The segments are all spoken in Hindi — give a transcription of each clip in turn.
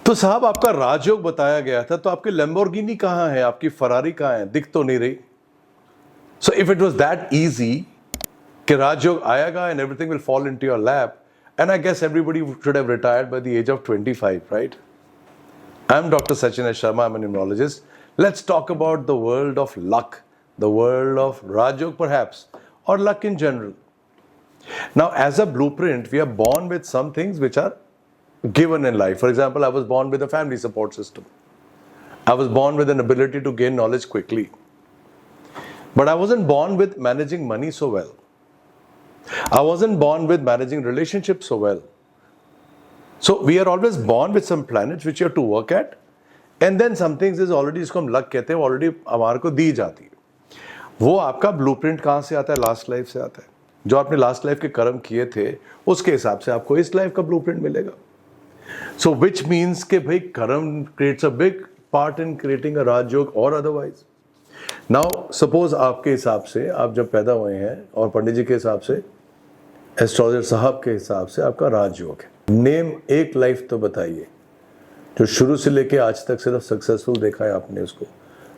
तो साहब आपका राजयोग बताया गया था, तो आपकी लैम्बोर्गिनी कहाँ है, आपकी फरारी कहाँ है, दिख तो नहीं रही। So if it was that easy कि राजयोग आएगा and everything will fall into your lap, and I guess everybody should have retired by the age of 25, right? I am doctor Sachin S Sharma, I am an numerologist. Let's talk about the world of luck, the world of rajyog perhaps, or luck in general. Now, as a blueprint, we are born with some things which are given in life. For example, I was born with a family support system. I was born with an ability to gain knowledge quickly. But I wasn't born with managing money so well. I wasn't born with managing relationships so well. So we are always born with some planets which you have to work at. And then some things is already, इसको हम luck कहते हैं, already हमारे को दी जाती है. वो आपका ब्लूप्रिंट कहाँ से आता है? लास्ट लाइफ से आता है. जो आपने लास्ट लाइफ के कर्म किए थे उसके हिसाब से आपको इस लाइफ का ब्लूप्रिंट मिलेगा. सो विच मीन्स के भाई karma creates a big part in creating a Rajyoga और अदरवाइज. नाउ सपोज आपके हिसाब से आप जब पैदा हुए हैं और पंडित जी के हिसाब से, एस्ट्रोलॉजर साहब के हिसाब से आपका राजयोग है. नेम एक लाइफ तो बताइए जो शुरू से लेके आज तक सिर्फ सक्सेसफुल देखा है आपने उसको.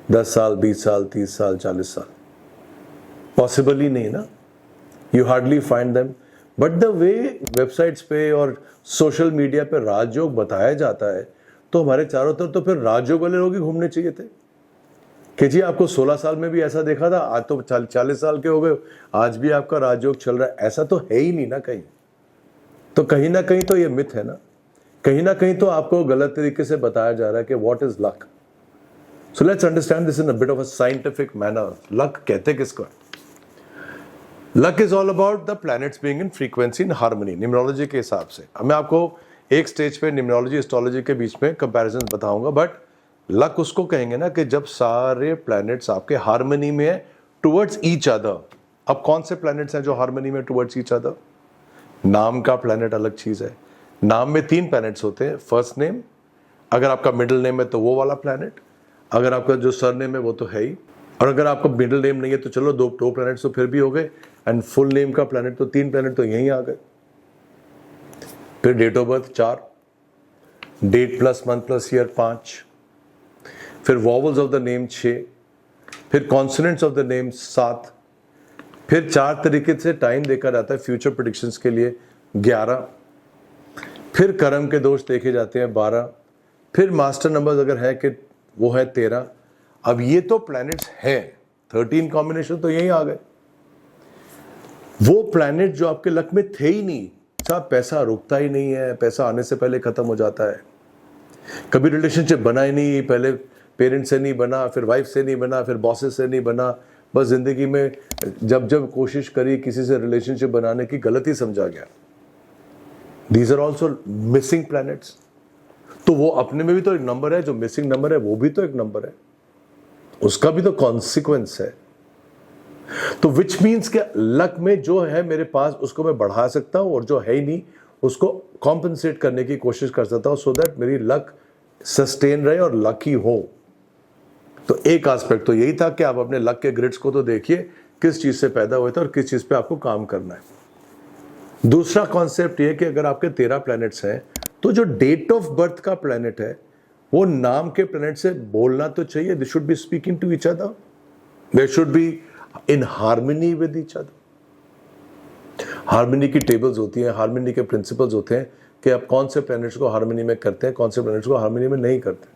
10 साल, 20 साल, 30 साल, 40 साल. पॉसिबल ही नहीं ना. You hardly find them. But the way websites पे और सोशल मीडिया पे राजयोग बताया जाता है, तो हमारे चारों तरफ तो फिर राजयोग वाले लोग ही घूमने चाहिए थे कि जी आपको 16 साल में भी ऐसा देखा था, आज तो 40 साल के हो गए, आज भी आपका राजयोग चल रहा है. ऐसा तो है ही नहीं ना कहीं. तो कहीं ना कहीं तो ये मिथ है ना. कहीं ना कहीं तो आपको गलत तरीके से बताया जा रहा है कि what is luck. So let's understand this in a bit of a scientific manner. Luck कहते किसको? Luck is all about the planets being in frequency in harmony, numerology के हिसाब से. मैं आपको एक स्टेज पे न्यूमरोलॉजी एस्ट्रोलॉजी के बीच में कंपैरिजन बताऊंगा. बट लक उसको कहेंगे ना कि जब सारे प्लैनेट्स आपके हार्मनी में है टुवर्ड्स ईच अदर. अब कौन से प्लैनेट्स हैं जो हार्मनी में टुवर्ड्स ईच अदर? नाम का प्लैनेट अलग चीज है. नाम में 3 प्लैनेट्स होते हैं. फर्स्ट नेम, अगर आपका मिडिल नेम है तो वो वाला प्लैनेट, अगर आपका जो सर नेम है वो तो है ही, और अगर आपका मिडिल नेम नहीं है तो चलो दो प्लैनेट्स तो फिर भी हो गए, एंड फुल नेम का प्लैनेट तो 3 प्लैनेट तो यहीं आ गए. फिर date of birth 4, date plus month plus year 5, फिर वॉवल्स ऑफ द नेम 6, फिर कॉन्सोनेंट्स ऑफ द नेम 7, फिर 4 तरीके से टाइम देखा जाता है फ्यूचर प्रेडिक्शंस के लिए 11, फिर कर्म के दोष देखे जाते हैं 12, फिर मास्टर नंबर्स अगर है कि वो है 13. अब ये तो प्लैनेट्स हैं, 13 कॉम्बिनेशन तो यहीं आ गए. वो प्लैनेट जो आपके लक में थे ही नहीं. साहब पैसा रुकता ही नहीं है, पैसा आने से पहले खत्म हो जाता है. कभी रिलेशनशिप बना ही नहीं, पहले पेरेंट्स से नहीं बना, फिर वाइफ से नहीं बना, फिर बॉसेस से नहीं बना. बस जिंदगी में जब कोशिश करी किसी से रिलेशनशिप बनाने की, गलती समझा गया. These are also missing planets. तो वो अपने में भी तो एक नंबर है. जो मिसिंग नंबर है वो भी तो एक नंबर है, उसका भी तो कॉन्सिक्वेंस है. तो विच मीन्स के लक में जो है मेरे पास उसको मैं बढ़ा सकता हूं, और जो है ही नहीं उसको कॉम्पनसेट करने की कोशिश कर सकता हूं, सो दैट मेरी लक सस्टेन रहे और लकी हो. तो एक एस्पेक्ट तो यही था कि आप अपने लक के ग्रिड्स को तो देखिए, किस चीज से पैदा हुए थे और किस चीज पे आपको काम करना है. दूसरा कॉन्सेप्ट ये कि अगर आपके 13 प्लैनेट्स हैं तो जो डेट ऑफ बर्थ का प्लैनेट है वो नाम के प्लैनेट से बोलना तो चाहिए. They should be speaking to each other, they should be in harmony with each other. Harmony की टेबल्स होती हैं, हार्मनी के प्रिंसिपल्स होते हैं कि आप कौन से प्लैनेट्स को हार्मनी में करते हैं, कौन से प्लैनेट्स को हार्मनी में नहीं करते.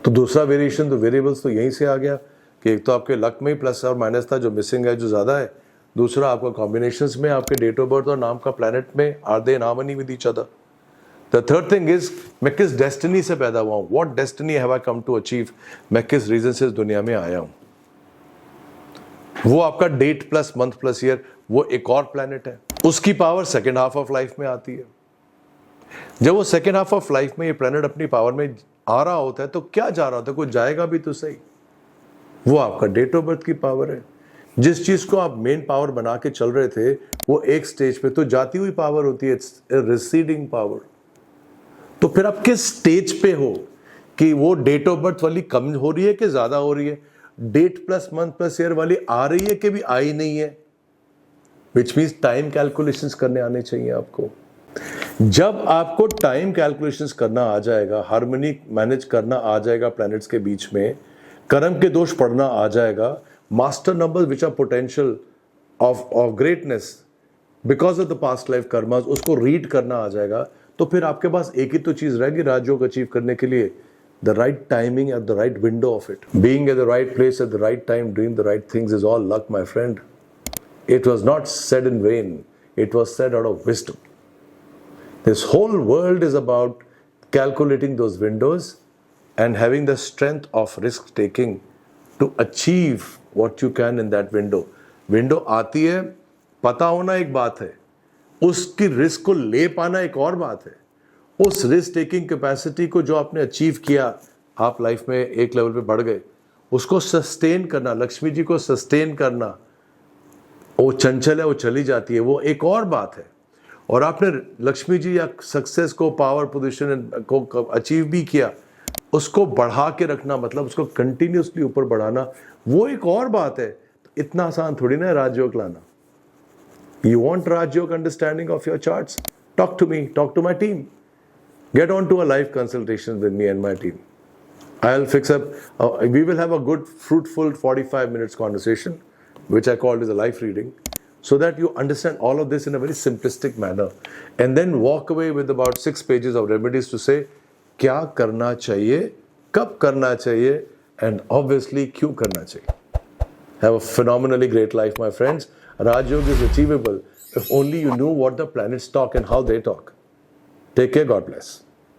तो दूसरा वेरिएशन तो वेरिएबल्स तो यहीं से आ गया कि एक तो आपके लक में ही प्लस और माइनस था, जो मिसिंग है, जो ज्यादा है. दूसरा आपका कॉम्बिनेशंस में आपके डेट ऑफ बर्थ और नाम का प्लैनेट में are they in harmony with each other. The third thing is मैं किस डेस्टिनी से पैदा हुआ हूं, what destiny have I come to achieve. मैं किस रीजन से इस दुनिया में आया हूं. वो आपका date plus month plus year, वो एक और प्लैनेट है. उसकी power second half of life में आती है. जब वो सेकेंड हाफ ऑफ लाइफ में ये प्लैनेट अपनी पावर में आ रहा होता है तो क्या जा रहा होता है, कुछ जाएगा भी तो सही. वो आपका डेट ऑफ बर्थ की पावर है. जिस चीज को आप मेन पावर बना के चल रहे थे वो एक स्टेज पे तो जाती हुई पावर होती है, इट्स रिसीडिंग पावर. तो फिर आप किस स्टेज पे हो कि वो डेट ऑफ बर्थ वाली कम हो रही है कि ज्यादा हो रही है, date plus month plus year वाली आ रही है कि भी आई नहीं है. विच मीन्स टाइम कैलकुलेशंस करने आने चाहिए आपको. जब आपको टाइम कैलकुलेशंस करना आ जाएगा, हार्मनी मैनेज करना आ जाएगा प्लैनेट्स के बीच में, कर्म के दोष पढ़ना आ जाएगा, master numbers which are potential of greatness because of the past life karmas, उसको रीड करना आ जाएगा, तो फिर आपके पास एक ही तो चीज रहेगी राजयोग अचीव करने के लिए, the right timing at the right window of it. Being at the right place at the right time, doing the right things is all luck my friend. It was not said in vain, it was said out of wisdom. This whole world is about calculating those windows and having the strength of risk taking to achieve what you can in that window. Window आती है, पता होना एक बात है, उसकी रिस्क को ले पाना एक और बात है. उस रिस्क टेकिंग कैपेसिटी को जो आपने अचीव किया, आप लाइफ में एक लेवल पे बढ़ गए, उसको सस्टेन करना, लक्ष्मी जी को सस्टेन करना, वो चंचल है, वो चली जाती है, वो एक और बात है. और आपने लक्ष्मी जी या सक्सेस को, पावर पोजीशन को अचीव भी किया, उसको बढ़ा के रखना, मतलब उसको कंटिन्यूसली ऊपर बढ़ाना, वो एक और बात है. इतना आसान थोड़ी ना है राजयोग लाना. You want rajyog understanding of your charts? Talk to me, talk to my team. Get on to a live consultation with me and my team. I'll fix up, we will have a good fruitful 45 minutes conversation, which I called as a life reading, so that you understand all of this in a very simplistic manner, and then walk away with about 6 pages of remedies to say क्या करना चाहिए, कब करना चाहिए, and obviously क्यों करना चाहिए. Have a phenomenally great life, my friends. Rajयोग is achievable if only you know what the planets talk and how they talk. Take care. God bless.